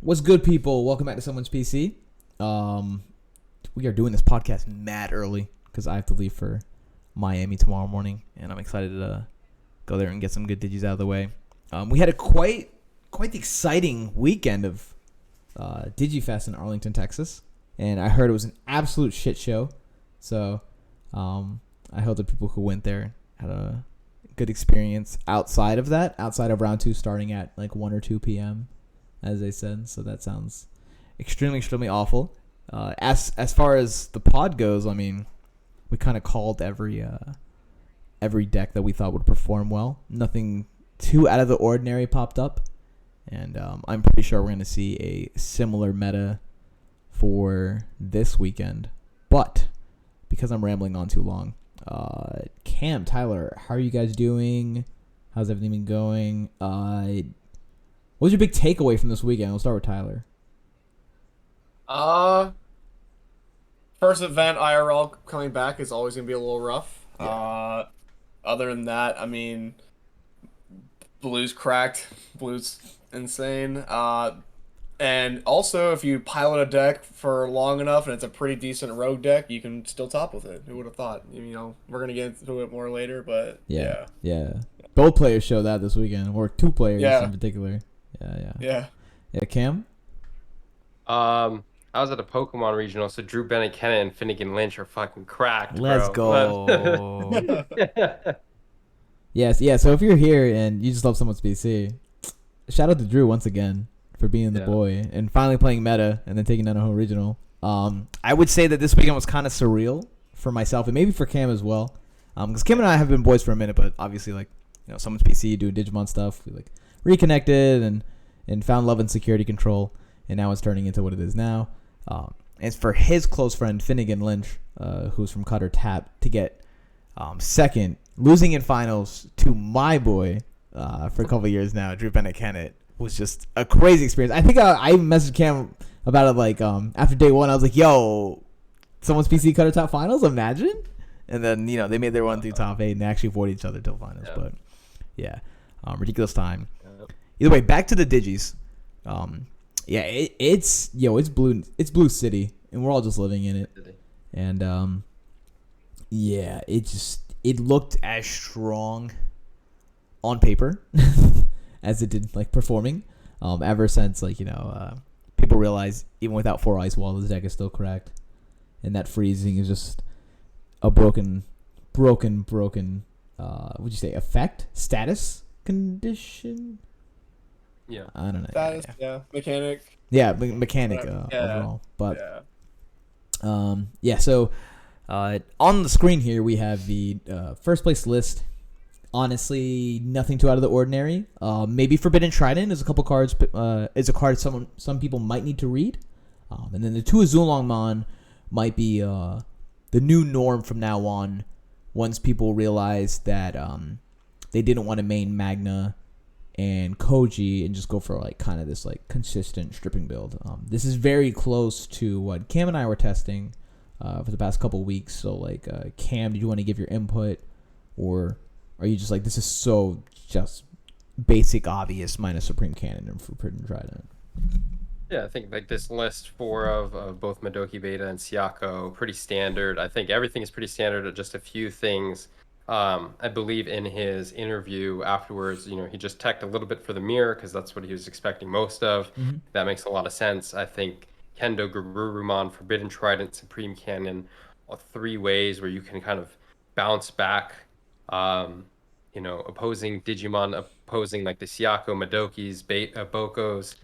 What's good, people? Welcome back to Someone's PC. We are doing this podcast mad early because I have to leave for Miami tomorrow morning, and I'm excited to go there and get some good digis out of the way. We had a quite the exciting weekend of Digifest in Arlington, Texas, and I heard it was an absolute shit show. So I hope the people who went there had a good experience outside of round 2 starting at like 1 or 2 p.m. as they said. So that sounds extremely awful. As far as the pod goes, I mean, we kind of called every deck that we thought would perform well. Nothing too out of the ordinary popped up, and I'm pretty sure we're going to see a similar meta for this weekend. But because I'm rambling on too long, Cam, Tyler, how are you guys doing? How's everything been going? What was your big takeaway from this weekend? We'll start with Tyler. First event IRL coming back is always gonna be a little rough. Yeah. Other than that, I mean, Blue's cracked. Blue's insane. And also if you pilot a deck for long enough and it's a pretty decent rogue deck, you can still top with it. Who would have thought? You know, we're gonna get into it more later, but yeah. Both players showed that this weekend, or two players in particular. Yeah. Cam. I was at a Pokemon regional, so Drew Bennett, Kennett, and Finnegan Lynch are fucking cracked. Let's bro. go. Yes. So if you're here and you just love Someone's PC, shout out to Drew once again for being the boy and finally playing meta and then taking down a whole regional. I would say that this weekend was kind of surreal for myself and maybe for Cam as well. Because Cam and I have been boys for a minute, but obviously, like, you know, Someone's PC doing Digimon stuff, we like reconnected and found love and security control, and now it's turning into what it is now. It's for his close friend Finnegan Lynch, who's from Cutter Tap, to get second, losing in finals to my boy for a couple of years now, Drew Bennett Kennett, was just a crazy experience. I think I messaged Cam about it like after day one. I was like, "Yo, Someone's PC Cutter Tap finals, imagine!" And then they made their run through top 8 and they actually fought each other till finals. But yeah, ridiculous time. Either way, back to the Digis. It's Blue City, and we're all just living in it. And it looked as strong on paper as it did like performing. Ever since people realize even without 4 Ice Wall, this deck is still cracked, and that freezing is just a broken. Would you say effect status condition? Yeah, I don't know. Mechanic. Yeah, mechanic overall. But so on the screen here we have the first place list. Honestly, nothing too out of the ordinary. Maybe Forbidden Trident is a couple cards. Is a card some people might need to read. And then the 2 Azulongmon might be the new norm from now on. Once people realize that they didn't want to main Magna and Koji and just go for like kind of this like consistent stripping build. This is very close to what Cam and I were testing for the past couple weeks. So like, Cam, did you want to give your input, or are you just like, this is so just basic obvious minus Supreme Cannon and Forbidden Trident? Yeah, I think like this list 4 of both Madoki Beta and Siako, pretty standard. I think everything is pretty standard. Just a few things. I believe in his interview afterwards, he just teched a little bit for the mirror because that's what he was expecting most of. Mm-hmm. That makes a lot of sense. I think Kendo, Garurumon, Forbidden Trident, Supreme Cannon, 3 ways where you can kind of bounce back, opposing Digimon, opposing like the Siako, Madokis, Bokos.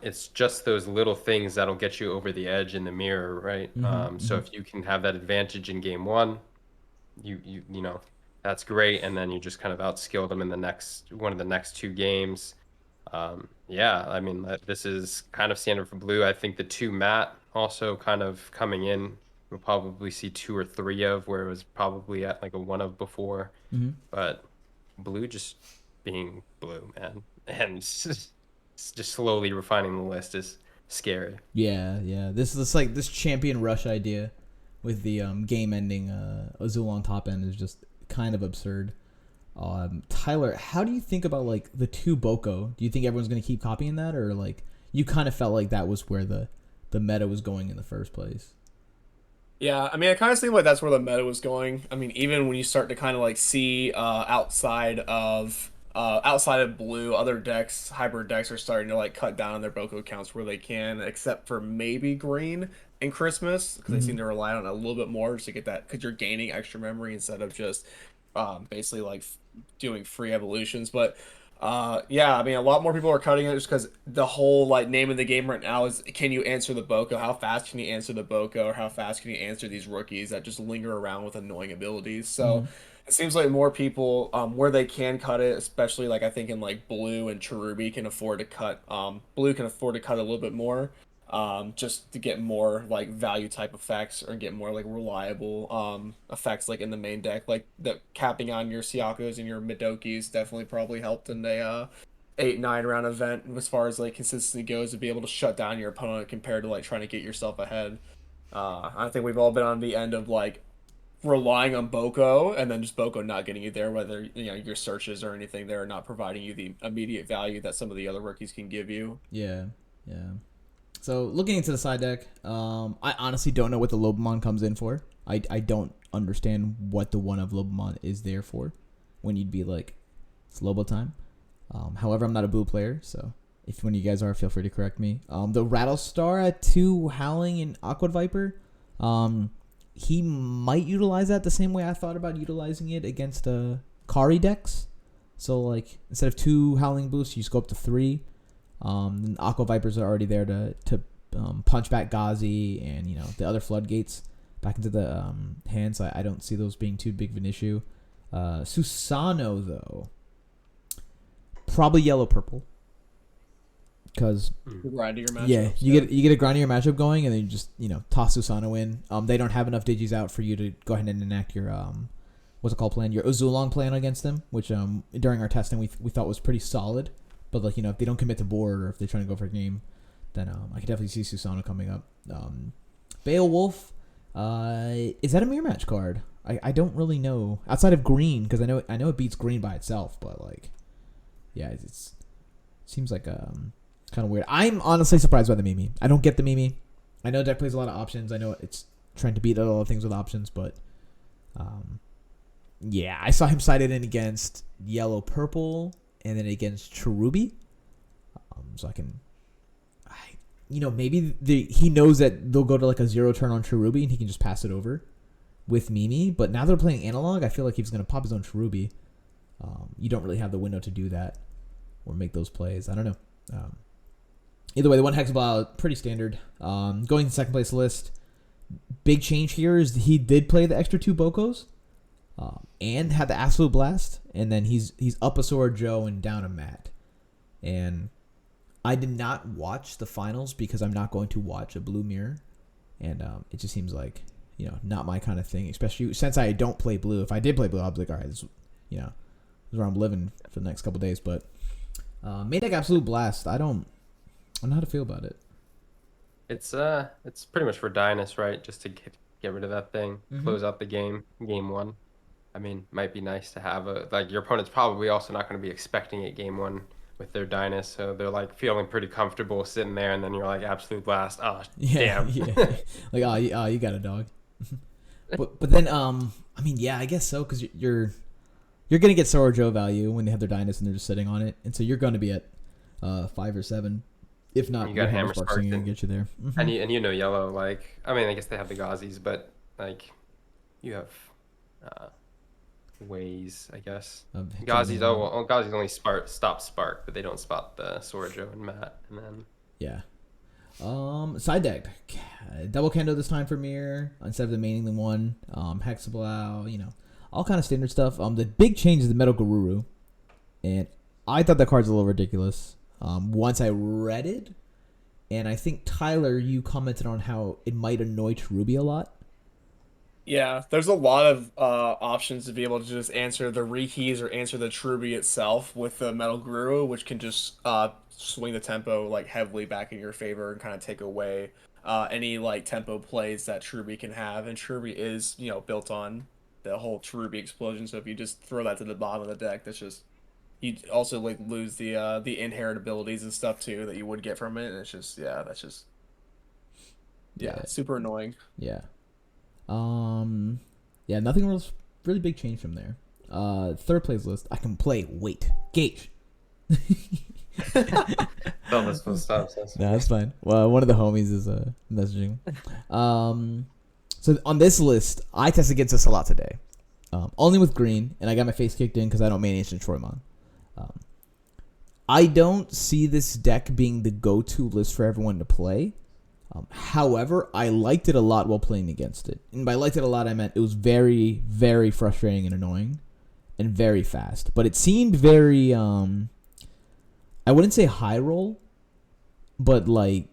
It's just those little things that'll get you over the edge in the mirror, right? Mm-hmm. So if you can have that advantage in game 1, you that's great, and then you just kind of outskill them in one of the next 2 games. I mean, this is kind of standard for Blue. I think the 2 Matt also kind of coming in, we'll probably see 2 or 3 of, where it was probably at like a 1 of before. Mm-hmm. But Blue just being Blue, man, and just slowly refining the list is scary. Yeah. This is like this champion rush idea with the game-ending Azulon top end is just kind of absurd. Tyler, how do you think about like the 2 Boko? Do you think everyone's going to keep copying that, or like you kind of felt like that was where the meta was going in the first place. Yeah, I mean, it kind of seemed like that's where the meta was going. I mean, even when you start to kind of like see outside of blue, other decks, hybrid decks are starting to like cut down on their Boko counts where they can, except for maybe green and Christmas because they Mm-hmm. seem to rely on it a little bit more just to get that because you're gaining extra memory instead of just basically like doing free evolutions. But yeah, I mean, a lot more people are cutting it just because the whole like name of the game right now is can you answer the Boko? How fast can you answer the Boko? Or how fast can you answer these rookies that just linger around with annoying abilities? So Mm-hmm. it seems like more people where they can cut it, especially like I think in like Blue and Cherubi can afford to cut. Blue can afford to cut a little bit more just to get more like value type effects or get more like reliable effects like in the main deck. Like the capping on your Siakos and your Midokis definitely probably helped in a 8-9 round event as far as like consistency goes to be able to shut down your opponent compared to like trying to get yourself ahead. I think we've all been on the end of like relying on Boko and then just Boko not getting you there, whether you know your searches or anything there are not providing you the immediate value that some of the other rookies can give you. Yeah, yeah. So looking into the side deck, I honestly don't know what the Lobomon comes in for. I don't understand what the one of Lobomon is there for when you'd be like, it's Lobo time. However, I'm not a blue player, so if one of you guys are, feel free to correct me. The Rattlestar at 2 Howling and Aqua Viper, he might utilize that the same way I thought about utilizing it against Kari decks. So like instead of 2 Howling boosts, you just go up to 3. And Aqua Vipers are already there to punch back Ghazi and the other floodgates back into the hand. So I don't see those being too big of an issue. Susano though, probably yellow purple. Because Grind your matchups. yeah, you get a grind your matchup going, and then you just toss Susano in. They don't have enough digis out for you to go ahead and enact your what's it called plan, your Uzulong plan against them, which during our testing we thought was pretty solid. But like if they don't commit to board or if they're trying to go for a game, then I could definitely see Susano coming up. Beowulf, is that a mirror match card? I don't really know outside of green because I know it beats green by itself, but like yeah, it seems like kind of weird. I'm honestly surprised by the Mimi. I don't get the Mimi. I know deck plays a lot of options. I know it's trying to beat a lot of things with options, but yeah, I saw him sided in against yellow purple and then against Cherubi. So maybe he knows that they'll go to like a 0 turn on Cherubi and he can just pass it over with Mimi. But now they're playing analog, I feel like he's going to pop his own Cherubi. You don't really have the window to do that or make those plays. I don't know. Either way, the one Hexablow, pretty standard. Going to second place list. Big change here is he did play the extra 2 Bokos. And had the Absolute Blast, and then he's up a Sora Joe and down a Matt. And I did not watch the finals because I'm not going to watch a blue mirror, and it just seems like not my kind of thing. Especially since I don't play blue. If I did play blue, I'd be like, all right, this is where I'm living for the next couple days. But main deck Absolute Blast, I don't know how to feel about it. It's pretty much for Dynus, right? Just to get rid of that thing, close out the game 1. I mean, might be nice to have your opponent's probably also not going to be expecting it game 1 with their Dynus, so they're like feeling pretty comfortable sitting there, and then you're like Absolute Blast. Oh, yeah, damn. Yeah. Like you got a dog. but then I mean yeah, I guess so because you're gonna get Sora Joe value when they have their Dynus and they're just sitting on it, and so you're going to be at 5 or 7. If not, you got Hammer Sparks going to get you there. Mm-hmm. And yellow, like I mean, I guess they have the Gazis, but like you have ways, I guess. Gazis, Gazis only stop Spark, but they don't spot the Sworjo and Matt, and then yeah. Side deck, double Kendo this time for Mirror instead of the maining the one. Hexablow, all kind of standard stuff. The big change is the Metal Garuru, and I thought that card's a little ridiculous. Once I read it, and I think Tyler, you commented on how it might annoy Ruby a lot. Yeah, there's a lot of options to be able to just answer the rekeys or answer the Truby itself with the Metal Guru, which can just swing the tempo like heavily back in your favor and kind of take away any like tempo plays that Truby can have. And Truby is built on the whole Truby explosion. So if you just throw that to the bottom of the deck, that's just you also like lose the inherent abilities and stuff too that you would get from it, and it's just that's just Yeah, super annoying. yeah. Um, yeah, nothing else really big change from there. Third place list, I can play. Wait, Gage. Tell us what's up. No, that's fine. Well, one of the homies is messaging. So on this list, I tested against this a lot today. Only with green, and I got my face kicked in because I don't main ancient Troymon. I don't see this deck being the go-to list for everyone to play. However, I liked it a lot while playing against it. And by liked it a lot, I meant it was very, very frustrating and annoying and very fast. But it seemed very, I wouldn't say high roll, but like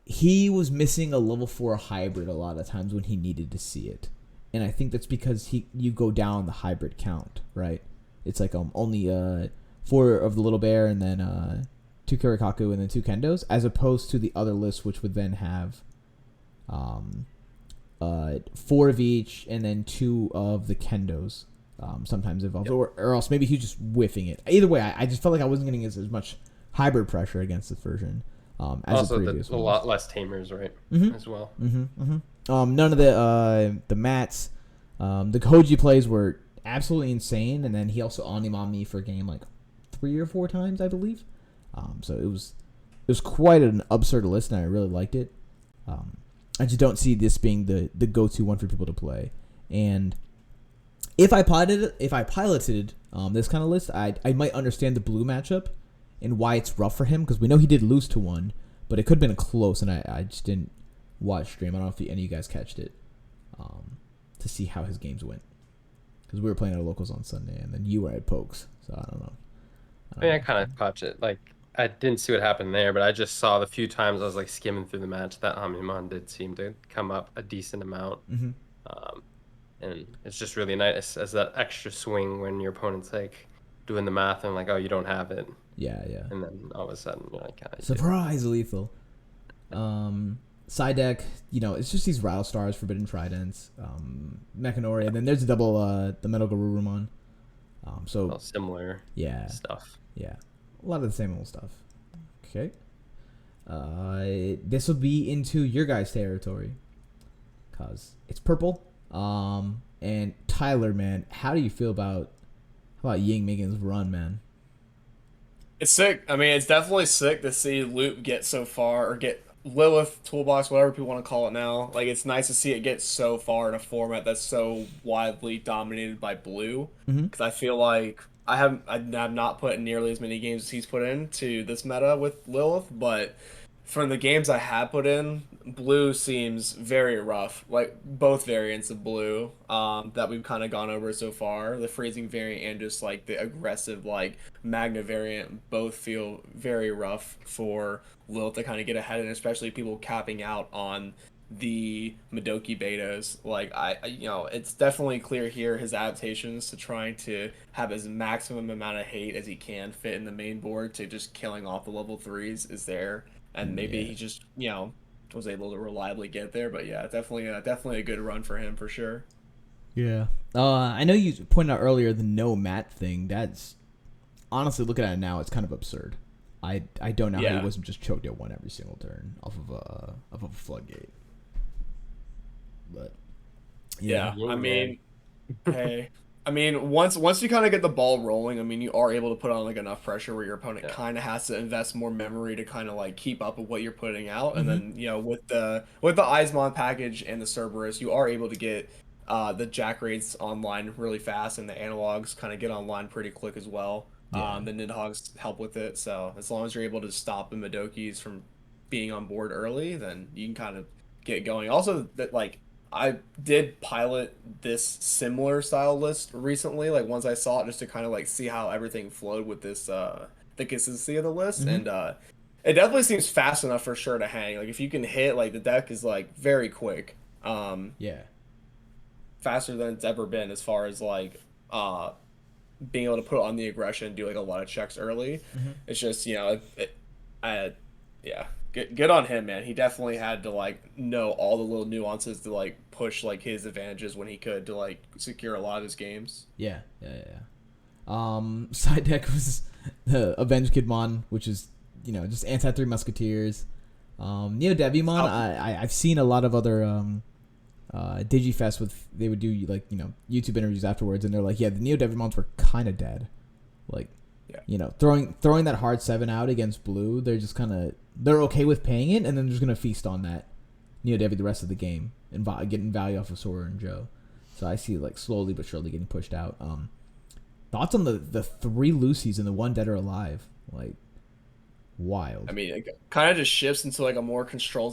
he was missing a level 4 hybrid a lot of times when he needed to see it. And I think that's because you go down the hybrid count, right? It's like only 4 of the little bear and then 2 Kirikaku and then 2 Kendos, as opposed to the other list, which would then have 4 of each and then 2 of the Kendos sometimes involved. Yep. Or else maybe he's just whiffing it. Either way, I just felt like I wasn't getting as much hybrid pressure against this version as also the previous one. A lot less tamers, right? As well. None of the mats. The Koji plays were absolutely insane, and then he also Animon me for a game like 3 or 4 times, I believe. So it was quite an absurd list, and I really liked it. I just don't see this being the go-to one for people to play. And if I piloted this kind of list, I might understand the blue matchup and why it's rough for him, because we know he did lose to one, but it could have been close, and I just didn't watch stream. I don't know if any of you guys catched it to see how his games went, because we were playing our locals on Sunday, and then you were at Pokes, so I don't know. I kind of caught it. Like, I didn't see what happened there, but I just saw the few times I was like skimming through the match that Hamimon did seem to come up a decent amount. And it's just really nice as that extra swing when your opponent's like doing the math and like, oh, you don't have it. Yeah. And then all of a sudden you're like, surprise, lethal. Side deck, it's just these Rattle Stars, Forbidden Tridents, Mechanori, and then there's a double the Metal Garurumon. So similar stuff. Yeah, a lot of the same old stuff. Okay. This will be into your guys' territory, cause it's purple. And Tyler, man, how do you feel about Ying making his run, man? It's sick. I mean, it's definitely sick to see Loop get so far, or get Lilith, Toolbox, whatever people want to call it now. Like, it's nice to see it get so far in a format that's so widely dominated by blue. Because I feel like I have not put in nearly as many games as he's put into this meta with Lilith, but from the games I have put in, blue seems very rough. Like, both variants of blue that we've kind of gone over so far, the freezing variant and just like the aggressive like Magna variant, both feel very rough for Lilith to kind of get ahead, and especially people capping out on the Madoki betas. Like, it's definitely clear here his adaptations to trying to have as maximum amount of hate as he can fit in the main board to just killing off the level 3s is there. And maybe he just, was able to reliably get there. But yeah, definitely a good run for him for sure. Yeah. I know you pointed out earlier the no mat thing. That's honestly, looking at it now, it's kind of absurd. I don't know how he wasn't just choked at one every single turn off of a floodgate. But yeah, I mean, hey. I mean, once you kind of get the ball rolling, I mean, you are able to put on like enough pressure where your opponent kind of has to invest more memory to kind of like keep up with what you're putting out. And then, with the Eismon package and the Cerberus, you are able to get the Jack rates online really fast, and the analogs kind of get online pretty quick as well. The Nidhogg's help with it. So as long as you're able to stop the Madokis from being on board early, then you can kind of get going. Also, that like, I did pilot this similar style list recently, like once I saw it, just to kind of like see how everything flowed with this the consistency of the list. And it definitely seems fast enough for sure to hang. Like, if you can hit, like, the deck is like very quick. Faster than it's ever been as far as like being able to put on the aggression and do like a lot of checks early. It's just, Good on him, man. He definitely had to like know all the little nuances to like push like his advantages when he could to like secure a lot of his games. Yeah. Side deck was the Avenge Kidmon, which is just anti 3 Musketeers. Neo Devimon, I've seen a lot of other Digifest they would do like YouTube interviews afterwards, and they're like, yeah, the Neo Devimons were kind of dead, like throwing that hard 7 out against blue, they're okay with paying it, and then they're just gonna feast on that Neo Devi the rest of the game and getting value off of Sora and Joe. So I see like slowly but surely getting pushed out. Thoughts on the 3 Lucy's and the 1 Dead or Alive, like wild. I mean, it kind of just shifts into like a more control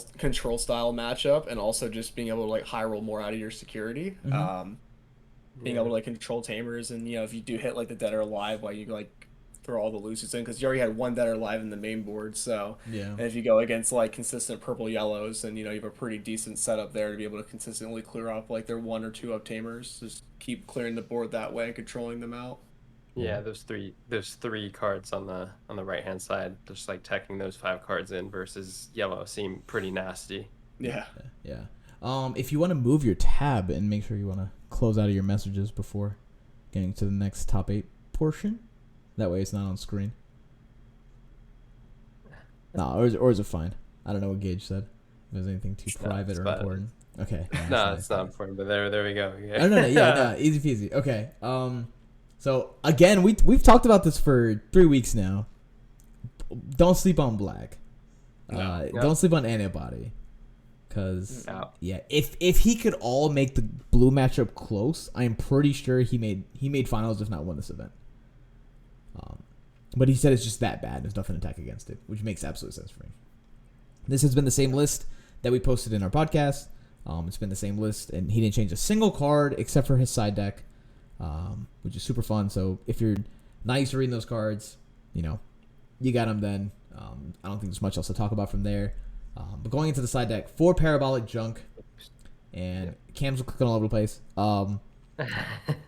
style matchup, and also just being able to like high roll more out of your security. Being able to like control tamers, and if you do hit like the Dead or Alive, while you like throw all the Lucy's in, because you already had 1 Dead or Alive in the main board. So and if you go against like consistent purple yellows, then you have a pretty decent setup there to be able to consistently clear up like their 1 or 2 up tamers. Just keep clearing the board that way and controlling them out. Yeah, those three cards on the right hand side, just like teching those 5 cards in versus yellow seem pretty nasty. Yeah. If you want to move your tab and make sure you want to close out of your messages before getting to the next top 8 portion, that way it's not on screen. No, or is it fine? I don't know what Gage said. If there's anything too private or important. Okay. No, it's not important. But there we go. Yeah. No, easy peasy. Okay. So again, we've talked about this for 3 weeks now. Don't sleep on black. Don't sleep on antibody. Cause if he could all make the blue matchup close, I'm pretty sure he made finals if not won this event. But he said it's just that bad. There's nothing to attack against it, which makes absolute sense for me. This has been the same list that we posted in our podcast. It's been the same list, and he didn't change a single card except for his side deck. Which is super fun. So if you're not used to reading those cards, you got them then. I don't think there's much else to talk about from there. But going into the side deck, 4 parabolic junk, and Cam's clicking all over the place.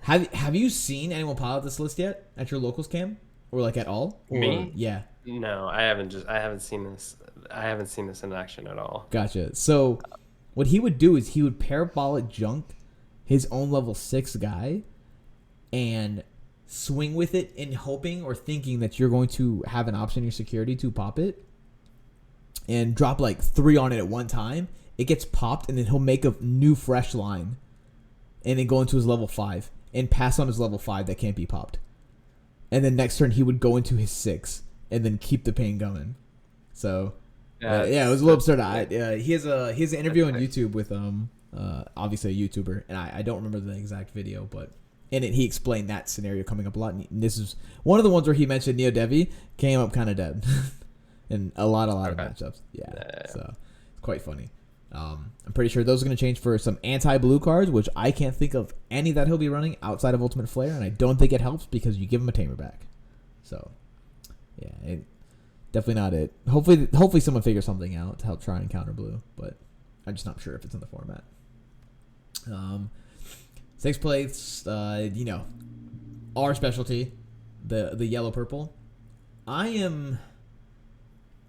Have you seen anyone pilot this list yet at your locals, Cam, or like at all? Or, Me? Yeah. No, I haven't seen this. I haven't seen this in action at all. Gotcha. So what he would do is he would parabolic junk his own level 6 guy and swing with it in hoping or thinking that you're going to have an option in your security to pop it and drop like 3 on it at one time. It gets popped, and then he'll make a new fresh line and then go into his level 5 and pass on his level 5 that can't be popped. And then next turn he would go into his 6 and then keep the pain going. So it was a little absurd. He has an interview on YouTube with obviously a YouTuber, and I don't remember the exact video, but in it he explained that scenario coming up a lot. And this is one of the ones where he mentioned Neo Devi came up kind of dead in a lot of matchups. So it's quite funny. I'm pretty sure those are going to change for some anti-blue cards, which I can't think of any that he'll be running outside of Ultimate Flare, and I don't think it helps because you give him a tamer back. So definitely not it. Hopefully someone figures something out to help try and counter blue, but I'm just not sure if it's in the format. 6 plates, our specialty, the yellow purple. I am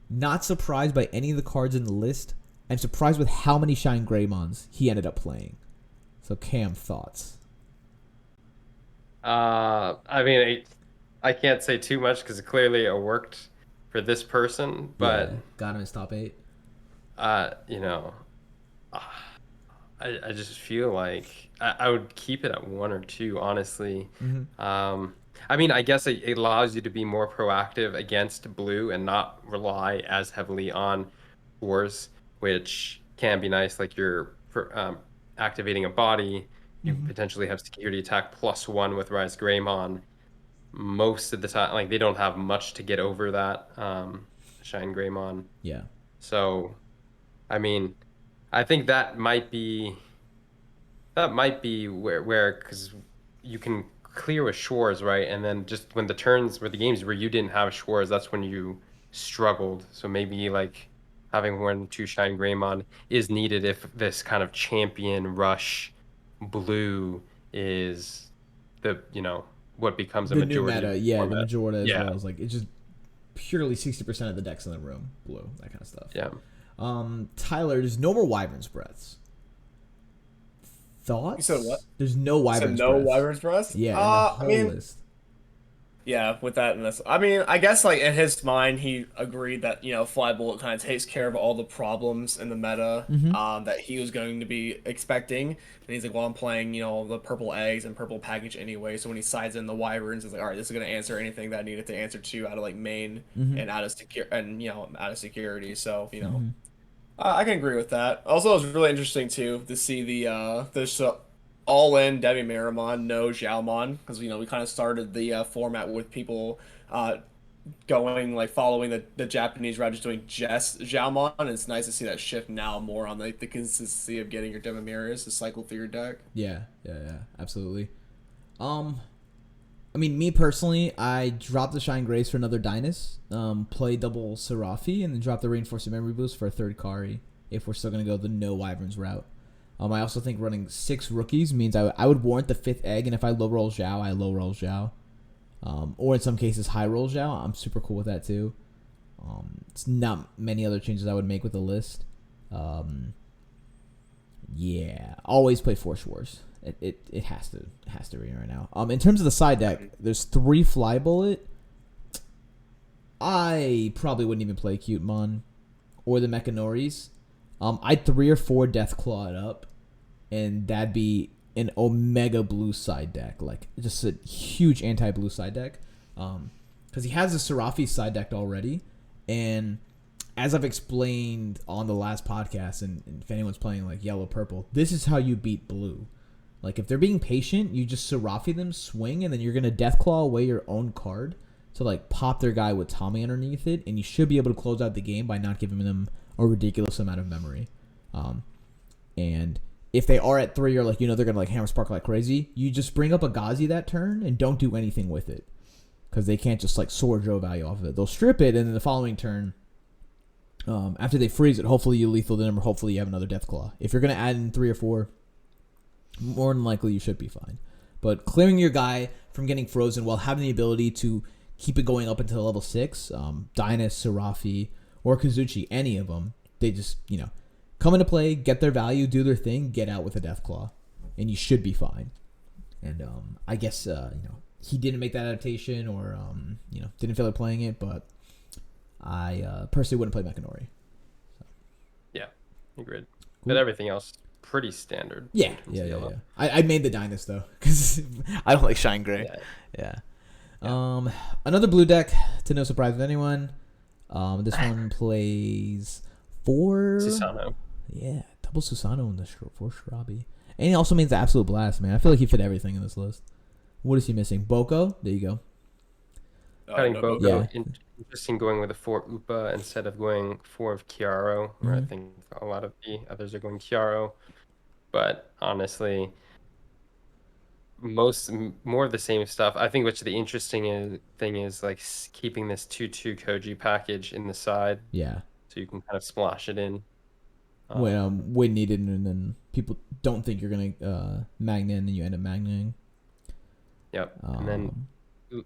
not surprised by any of the cards in the list. I'm surprised with how many Shine Greymons he ended up playing. So Cam, thoughts? I mean, I can't say too much because clearly it worked for this person, but got him his top 8. I just feel like I would keep it at 1 or 2, honestly. Mm-hmm. I mean, I guess it allows you to be more proactive against blue and not rely as heavily on fours, which can be nice. Like you're activating a body, you potentially have security attack +1 with Rise Greymon. Most of the time, like they don't have much to get over that Shine Greymon. Yeah. So, I mean, I think that might be where because you can clear with Shores, right? And then just when the games where you didn't have Shores, that's when you struggled. So maybe like having 1 or 2 Shine Greymon is needed if this kind of champion rush blue is what becomes a majority. New meta, the majority as Yeah. well. It's like it's just purely 60% of the decks in the room blue, that kind of stuff. Yeah. Tyler, there's no more Wyvern's Breaths. Thoughts? You said what? There's no Wyvern's Breaths. Wyvern's Breaths? Yeah, in the whole list. Yeah, with that and this, I mean, I guess like in his mind, he agreed that Fly Bullet kind of takes care of all the problems in the meta Mm-hmm. that he was going to be expecting. And he's like, well, I'm playing the purple eggs and purple package anyway. So when he sides in the wyverns, he's like, all right, this is gonna answer anything that I needed to answer to out of like main Mm-hmm. and out of secure and out of security. So Mm-hmm. I can agree with that. Also, it was really interesting too to see this all-in Debbie Miramon, no Xiaomon, because we kind of started the format with people uh, going like following the Japanese route, just doing just Xiaomon. And it's nice to see that shift now more on like the consistency of getting your Debbie Miras to cycle through your deck. Yeah, absolutely. Um, I mean, me personally, I dropped the Shine Grace for another Dynus, play double Serafi, and then drop the Reinforced Memory Boost for a third Kari if we're still going to go the no Wyverns route. I also think running 6 rookies means I would warrant the 5th egg, and if I low roll Zhao, I low roll Zhao. Or in some cases, high roll Zhao. I'm super cool with that too. It's not many other changes I would make with the list. Yeah, always play Force Wars. It has to be right now. In terms of the side deck, there's 3 Fly Bullet. I probably wouldn't even play Cutemon or the Mechanoris. I'd 3 or 4 Death Claw it up, and that'd be an Omega Blue side deck, like just a huge anti-blue side deck. Because he has a Serafi side decked already, and as I've explained on the last podcast, and if anyone's playing like yellow purple, this is how you beat blue. Like if they're being patient, you just Serafi them, swing, and then you're gonna Deathclaw away your own card to like pop their guy with Tommy underneath it, and you should be able to close out the game by not giving them a ridiculous amount of memory. And if they are at 3 or like they're gonna like Hammer Spark like crazy, you just bring up a Ghazi that turn and don't do anything with it, because they can't just like Sword Joe value off of it. They'll strip it, and then the following turn, after they freeze it, hopefully you lethal them, or hopefully you have another Deathclaw. If you're gonna add in 3 or 4, more than likely you should be fine. But clearing your guy from getting frozen while having the ability to keep it going up until level 6, Dynus, Serafi, or Kazuchi, any of them, they just, come into play, get their value, do their thing, get out with a Deathclaw, and you should be fine. And I guess, he didn't make that adaptation, or, didn't feel like playing it, but I personally wouldn't play Mechanori. So. Yeah, agreed. Cool. But everything else pretty standard. Yeah. I made the Dynus though, because I don't like Shine Gray. Yeah. Another blue deck, to no surprise of anyone. This one plays 4 Susano. Yeah, double Susano in the 4 Shirabi. And he also means the absolute blast, man. I feel like he fit everything in this list. What is he missing? Boko? There you go. Cutting Boko. Yeah. Interesting going with a 4 Upa instead of going 4 of Chiaro, where I Mm-hmm. think a lot of the others are going Chiaro. But honestly, more of the same stuff. I think the interesting thing is like keeping this 2/2 Koji package in the side, Yeah. so you can kind of splash it in. When needed, and then people don't think you're going to Magna, and then you end up Magnaing. Yep. And then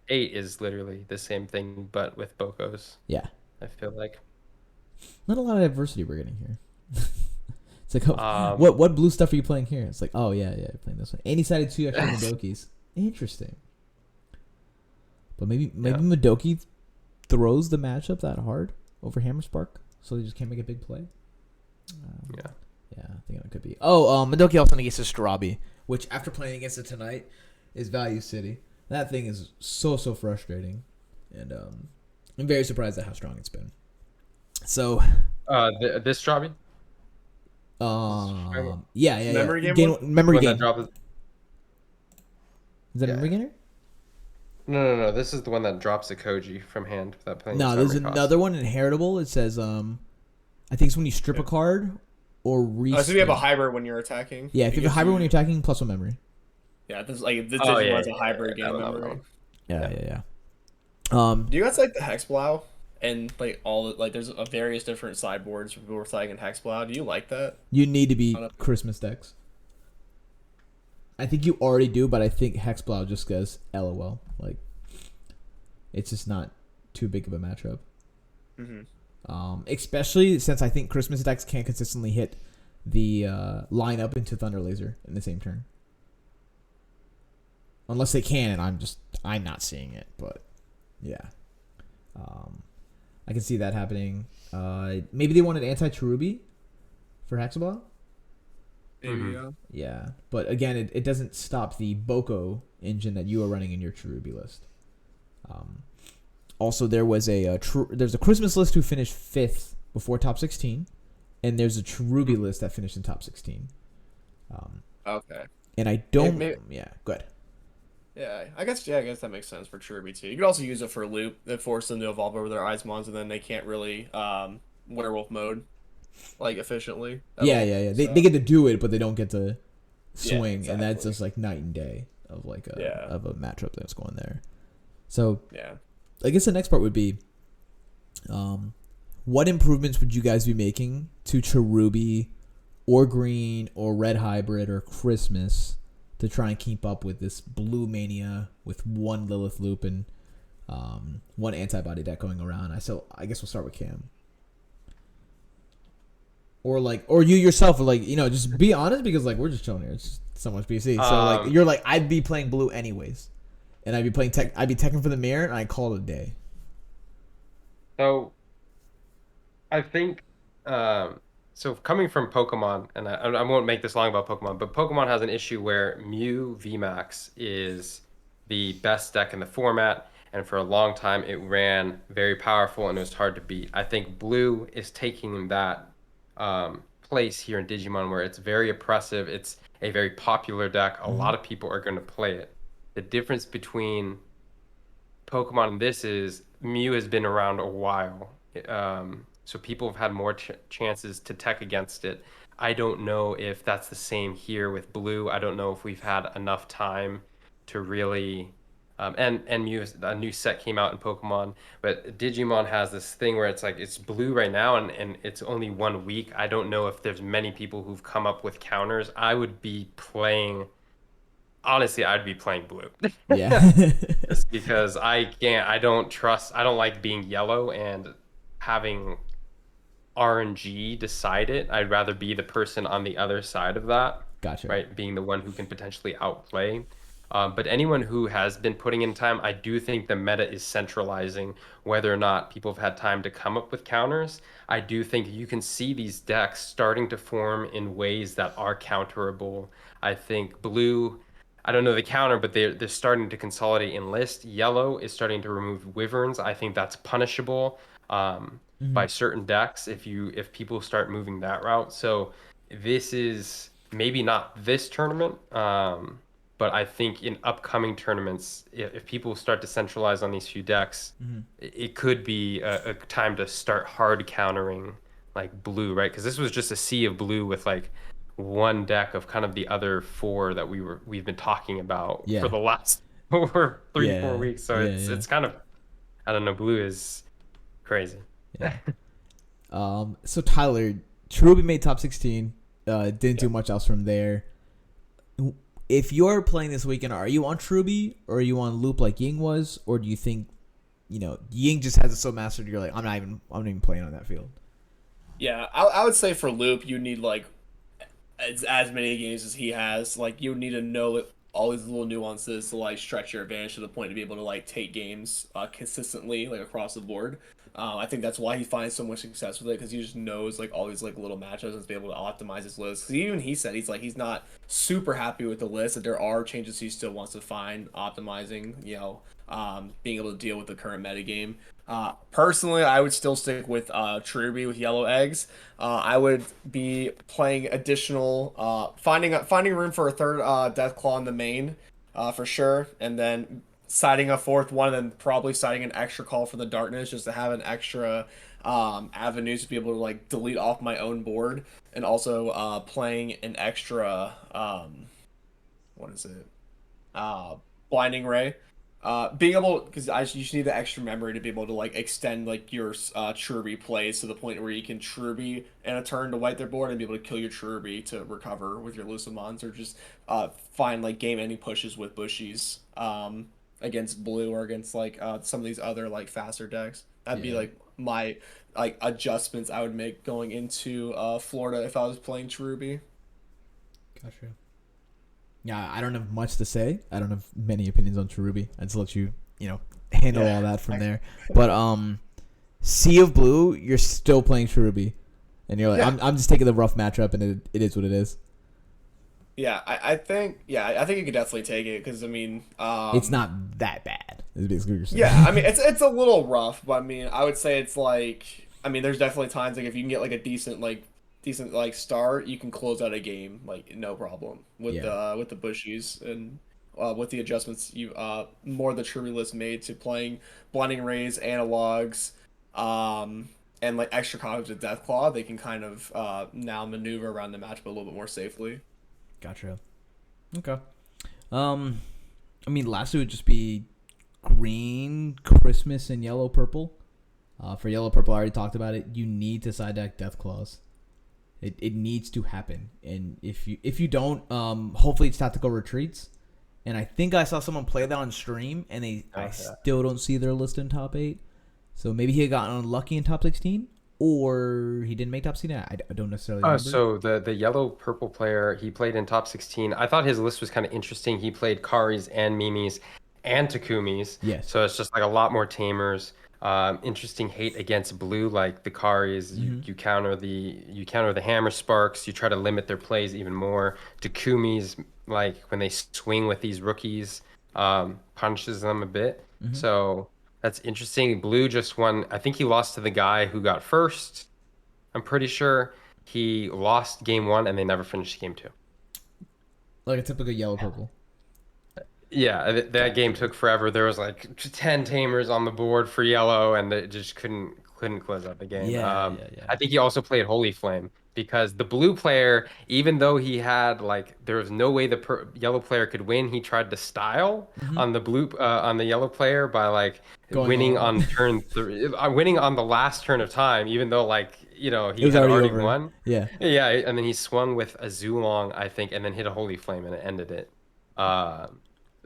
8 is literally the same thing, but with Bokos. Yeah. I feel like. Not a lot of diversity we're getting here. It's like, what blue stuff are you playing here? It's like, oh, yeah, playing this one. And he sided 2 extra Madokis. Interesting. But maybe Madoki throws the matchup that hard over Hammerspark, so they just can't make a big play. Yeah, I think it could be. Madoki also negates Strabi, which after playing against it tonight is Value City. That thing is so frustrating, and I'm very surprised at how strong it's been. So, this Strabi? Yeah. Memory game. Memory game. Is that a memory gainer? No. This is the one that drops a Koji from hand without playing. No, there's another one, Inheritable. It says, I think it's when you strip a card or so you have a hybrid when you're attacking. Yeah, if you have a hybrid when you're attacking, plus 1 memory. Yeah, this Digimon is a hybrid game memory. Yeah. Do you guys like the Hexblow? And like there's various different sideboards for people playing in Hexblow. Do you like that? You need to be Christmas decks. I think you already do, but I think Hexblow just goes LOL. Like, it's just not too big of a matchup. Mm-hmm. Especially since I think Christmas decks can't consistently hit the lineup into Thunder Laser in the same turn. unless they can, and I'm not seeing it. But yeah, um, I can see that happening. Maybe they wanted anti-Cherubi for Hexaball. Maybe, Hmm. yeah. Yeah, but again, it doesn't stop the Boko engine that you are running in your Cherubi list. Um, Also, there was there's a Christmas list who finished 5th before top 16, and there's a Cherubi list that finished in top 16. Um, Okay. and I Maybe, don't, maybe, yeah, good. yeah, I guess, yeah, I guess that makes sense for Cherubi too. You could also use it for Loop that force them to evolve over their Eismons, and then they can't really werewolf mode like efficiently at Yeah, all. yeah, yeah. They So get to do it, but they don't get to yeah, swing, and that's exactly. just like night and day of like Yeah, a matchup that's going there. So yeah. I guess the next part would be, um, what improvements would you guys be making to Cherubi or Green or Red Hybrid or Christmas to try and keep up with this Blue Mania with one Lilith loop and one antibody deck going around? I guess we'll start with Cam. Or you yourself, just be honest because like we're just chilling here. It's just so much BC. So like Um, you're like I'd be playing blue anyways, and I'd be playing tech. I'd be teching for the mirror, and I call it a day. so I think, um, so coming from Pokemon, and I won't make this long about Pokemon, but Pokemon has an issue where Mew VMAX is the best deck in the format, and for a long time it ran very powerful and it was hard to beat. I think Blue is taking that place here in Digimon where it's very oppressive. It's a very popular deck. A Mm-hmm. lot of people are going to play it. The difference between Pokemon and this is Mew has been around a while. So people have had more chances to tech against it. I don't know if that's the same here with Blue. I don't know if we've had enough time to really. And Mew, a new set came out in Pokemon, but Digimon has this thing where it's like it's Blue right now, and it's only 1 week. I don't know if there's many people who've come up with counters. I would be playing. Honestly, I'd be playing Blue. Yeah. Just because I don't like being yellow and having RNG decide it. I'd rather be the person on the other side of that, Gotcha. right? Being the one who can potentially outplay. But anyone who has been putting in time, I do think the meta is centralizing whether or not people have had time to come up with counters. I do think you can see these decks starting to form in ways that are counterable. I think blue, I don't know the counter, but they're starting to consolidate in list. Yellow is starting to remove wyverns. I think that's punishable. Mm-hmm. By certain decks if people start moving that route. So this is maybe not this tournament, but I think in upcoming tournaments, if people start to centralize on these few decks, Mm-hmm. it could be a time to start hard countering like blue, right? Because this was just a sea of blue with like one deck of kind of the other four that we've been talking about for Yeah. the last over 3 4 weeks. So Yeah. it's Yeah. it's kind of I don't know, blue is crazy. Yeah. So Tyler, Cherubi made top 16. Didn't Yeah. do much else from there. If you're playing this weekend, are you on Cherubi or are you on Loop like Ying was, or do you think Ying just has it so mastered? You're like, I'm not even playing on that field. Yeah, I would say for Loop, you need like as many games as he has. Like you would need to know all these little nuances to like stretch your advantage to the point to be able to like take games consistently like across the board. I think that's why he finds so much success with it because he just knows like all these like little matchups and is able to optimize his list. Because even he said he's not super happy with the list. That there are changes he still wants to find optimizing. Being able to deal with the current metagame. Personally, I would still stick with Cherubi with yellow eggs. I would be playing additional, finding room for a third Death Claw in the main, for sure, and then siding a fourth one, and then probably siding an extra call for the darkness just to have an extra avenues to be able to like delete off my own board, and also playing an extra what is it? Blinding ray. Being able because you just need the extra memory to be able to like extend like your Cherubi plays to the point where you can Cherubi and a turn to wipe their board and be able to kill your Cherubi to recover with your Lucamons or just find like game ending pushes with Bushies against blue or against like some of these other like faster decks. That'd be Yeah. like my like adjustments I would make going into Florida if I was playing Cherubi. Gotcha. Yeah, I don't have much to say. I don't have many opinions on Cherubi. I just let you, handle all that from there. But Sea of Blue, you're still playing Cherubi, and you're like, I'm just taking the rough matchup, and it is what it is. Yeah, I think you could definitely take it because I mean, It's not that bad. Is basically what you're saying. yeah, I mean it's a little rough, but I mean I would say it's like I mean there's definitely times like if you can get like a decent like start, you can close out a game like no problem with the bushies and with the adjustments you more the True list made to playing blinding rays, analogs, and like extra copies of Deathclaw, they can kind of now maneuver around the matchup a little bit more safely. Gotcha. Okay. I mean, lastly would just be green, Christmas, and yellow, purple. For yellow, purple, I already talked about it. You need to side deck Deathclaws. It needs to happen, and if you don't, hopefully it's tactical retreats. And I think I saw someone play that on stream, and I still don't see their list in top 8. So maybe he had gotten unlucky in top 16, or he didn't make top 16. I don't necessarily remember. So the yellow purple player, he played in top 16. I thought his list was kind of interesting. He played Karis and Mimis and Takumis. Yes. So it's just like a lot more tamers. Interesting hate against blue, like the Karis. You counter the hammer sparks. You try to limit their plays even more. Takumis, like when they swing with these rookies, punishes them a bit. So that's interesting. Blue just won. I think he lost to the guy who got first. I'm pretty sure he lost game 1 and they never finished game 2. Like a typical yellow purple. Yeah, that game took forever. There was like 10 tamers on the board for yellow, and it just couldn't close out the game. Yeah. I think he also played Holy Flame because the blue player, even though he had like there was no way the yellow player could win, he tried to style on the yellow player by like winning on turn 3, winning on the last turn of time, even though like he had already won. Yeah, and then he swung with a Zulong, I think, and then hit a Holy Flame, and it ended it.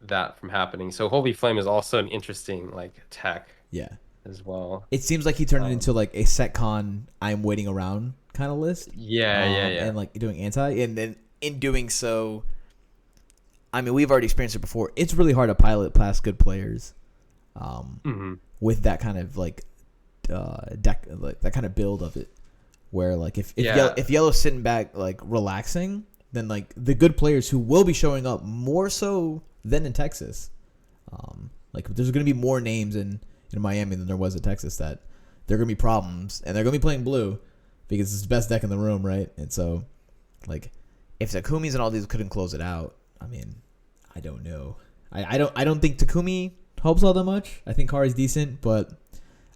That from happening. So Holy Flame is also an interesting like tech. Yeah. As well. It seems like he turned it into like a setcon I'm waiting around kind of list. Yeah. And like doing anti, and then in doing so, I mean we've already experienced it before. It's really hard to pilot past good players, with that kind of like deck, like that kind of build of it, where like if yellow's sitting back like relaxing, then like the good players who will be showing up more so than in Texas, like there's going to be more names in Miami than there was at Texas that there are going to be problems, and they're going to be playing blue because it's the best deck in the room, right? And so like if Takumi's and all these couldn't close it out, I mean I don't know. I don't think Takumi helps all that much. I think Kari's decent, but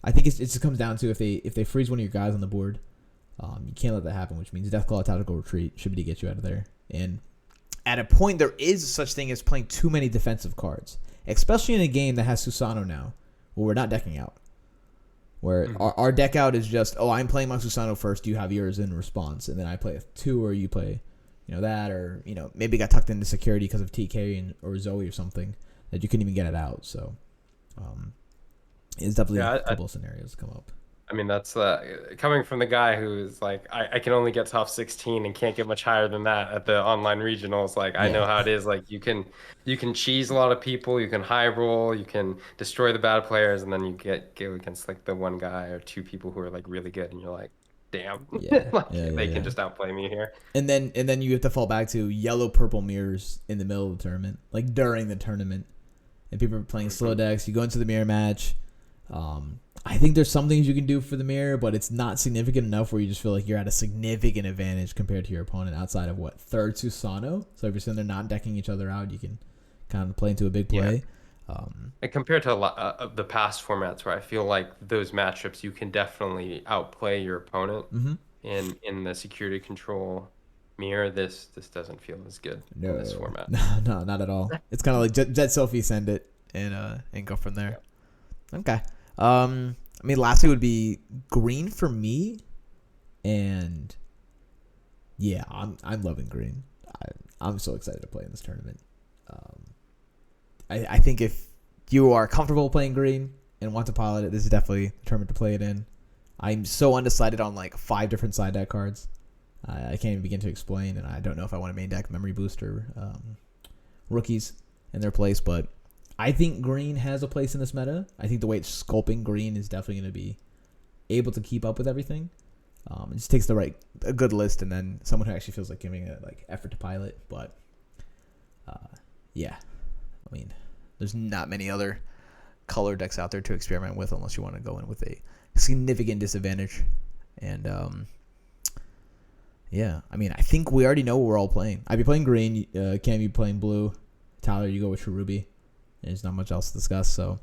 I think it just comes down to if they freeze one of your guys on the board, you can't let that happen, which means Deathclaw tactical retreat should be to get you out of there. And at a point, there is such thing as playing too many defensive cards, especially in a game that has Susano now, where we're not decking out. Where our deck out is just, I'm playing my Susano first, you have yours in response, and then I play a 2, or you play, that, or maybe got tucked into security because of TK or Zoe or something that you couldn't even get it out. So, it's definitely a couple of scenarios come up. I mean, that's coming from the guy who's like, I can only get top 16 and can't get much higher than that at the online regionals. Like, I know how it is. Like, you can cheese a lot of people, you can high roll, you can destroy the bad players, and then you go against like the one guy or 2 people who are like really good, and you're like, damn, they can just outplay me here. And then you have to fall back to yellow purple mirrors in the middle of the tournament, like during the tournament, and people are playing slow decks. You go into the mirror match. I think there's some things you can do for the mirror, but it's not significant enough where you just feel like you're at a significant advantage compared to your opponent outside of third Susano. So if you're sitting there not decking each other out, you can kind of play into a big play. And compared to a lot of the past formats where I feel like those matchups, you can definitely outplay your opponent in the security control mirror. This doesn't feel as good in this format. No, not at all. It's kind of like Jet Selfie, send it and go from there. Yeah. Okay. I mean, lastly would be green for me, and yeah, I'm loving green. I'm so excited to play in this tournament. I think if you are comfortable playing green and want to pilot it, this is definitely the tournament to play it in. I'm so undecided on like 5 different side deck cards. I can't even begin to explain, and I don't know if I want a main deck memory booster. rookies in their place, but I think green has a place in this meta. I think the way it's sculpting green is definitely going to be able to keep up with everything. It just takes a good list, and then someone who actually feels like giving it like effort to pilot. But yeah, I mean, there's not many other color decks out there to experiment with unless you want to go in with a significant disadvantage. And yeah, I mean, I think we already know what we're all playing. I'd be playing green. Cam, you playing blue. Tyler, you go with Cherubi. There's not much else to discuss. So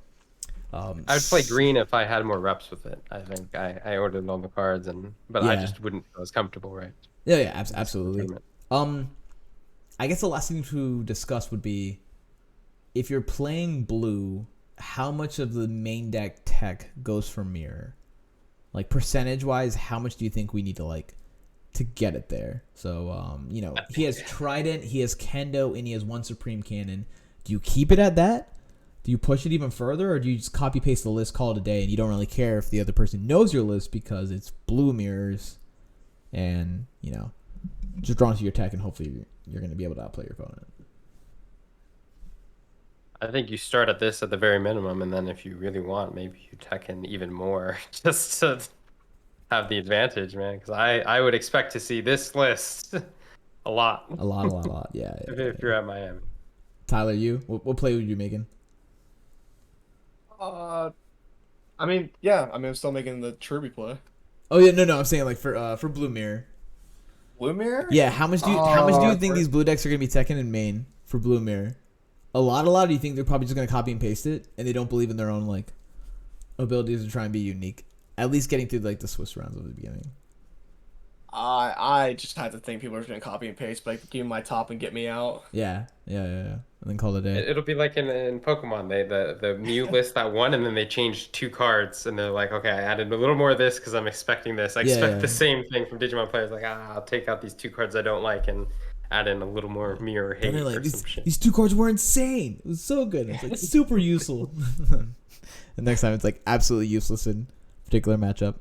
I would play green if I had more reps with it. I think I ordered all the cards, but I just wouldn't feel as comfortable, right? Yeah, absolutely. I guess the last thing to discuss would be if you're playing blue, how much of the main deck tech goes for mirror? Like percentage wise, how much do you think we need to get it there? So he has Trident, he has Kendo, and he has one Supreme Cannon. Do you keep it at that? Do you push it even further, or do you just copy paste the list, call it a day, and you don't really care if the other person knows your list because it's blue mirrors, and just draw into your tech, and hopefully you're going to be able to outplay your opponent. I think you start at this at the very minimum, and then if you really want, maybe you tech in even more just to have the advantage, man. Because I would expect to see this list a lot. A lot. Yeah. If you're at Miami. Tyler, what play would you making? I'm still making the Cherubi play. Oh yeah, no, I'm saying like for blue mirror. Blue mirror? Yeah, how much do you think these blue decks are gonna be teching in main for blue mirror? A lot. Do you think they're probably just gonna copy and paste it, and they don't believe in their own abilities to try and be unique? At least getting through the Swiss rounds at the beginning. I just have to think people are gonna copy and paste, but give me my top and get me out. Yeah. And then call it a day. It'll be like in Pokemon, the Mew list that one, and then they changed 2 cards, and they're like, okay, I added a little more of this because I'm expecting this. I expect the same thing from Digimon players. Like, I'll take out these 2 cards I don't like and add in a little more mirror hate or some shit. These 2 cards were insane. It was so good. It's super useful. And next time it's absolutely useless in a particular matchup.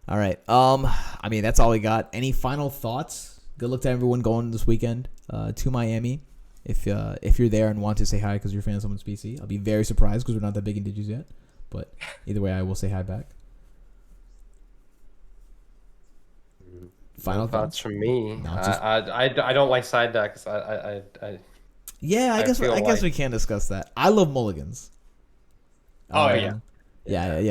All right. I mean, that's all we got. Any final thoughts? Good luck to everyone going this weekend to Miami. If you're there and want to say hi because you're a fan of someone's PC, I'll be very surprised because we're not that big in Digis yet. But either way, I will say hi back. Final thoughts from me. No, I don't like side decks. Yeah, I guess we can discuss that. I love mulligans. Yeah.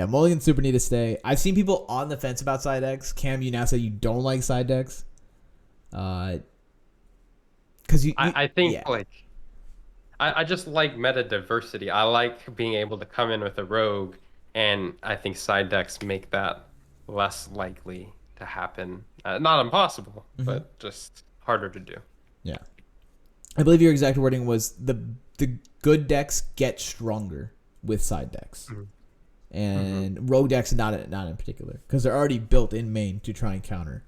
Mulligan's super neat to stay. I've seen people on the fence about side decks. Cam, you now said you don't like side decks. Because I think I just like meta diversity. I like being able to come in with a rogue, and I think side decks make that less likely to happen. Not impossible, but just harder to do. Yeah. I believe your exact wording was the good decks get stronger with side decks. And rogue decks not in particular, because they're already built in main to try and counter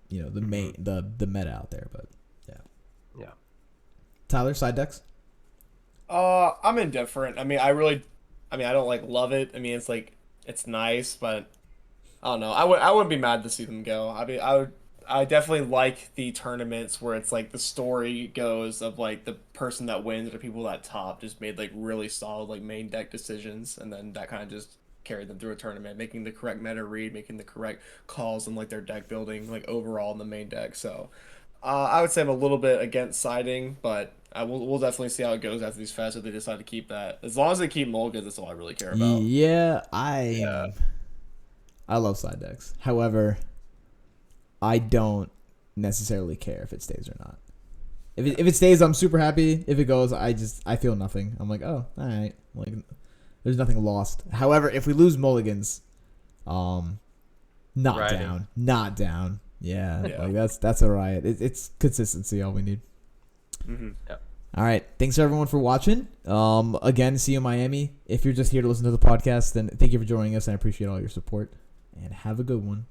the main the meta out there. But yeah. Tyler, side decks? I'm indifferent. I mean, I don't love it. I mean, it's nice, but I don't know. I wouldn't be mad to see them go. I mean, I definitely like the tournaments where it's the story goes of the person that wins or people that top just made really solid main deck decisions, and then that kind of just carried them through a tournament, making the correct meta read, making the correct calls and their deck building overall in the main deck. So I would say I'm a little bit against siding, but we'll definitely see how it goes after these fests if they decide to keep that. As long as they keep mulligans, that's all I really care about. Yeah, I love side decks. However, I don't necessarily care if it stays or not. If it stays, I'm super happy. If it goes, I feel nothing. I'm like, oh, all right. There's nothing lost. However, if we lose mulligans, not down. Yeah. That's a riot. It's consistency, all we need. Yeah. All right. Thanks everyone for watching. Again, see you in Miami. If you're just here to listen to the podcast, then thank you for joining us, and I appreciate all your support. And have a good one.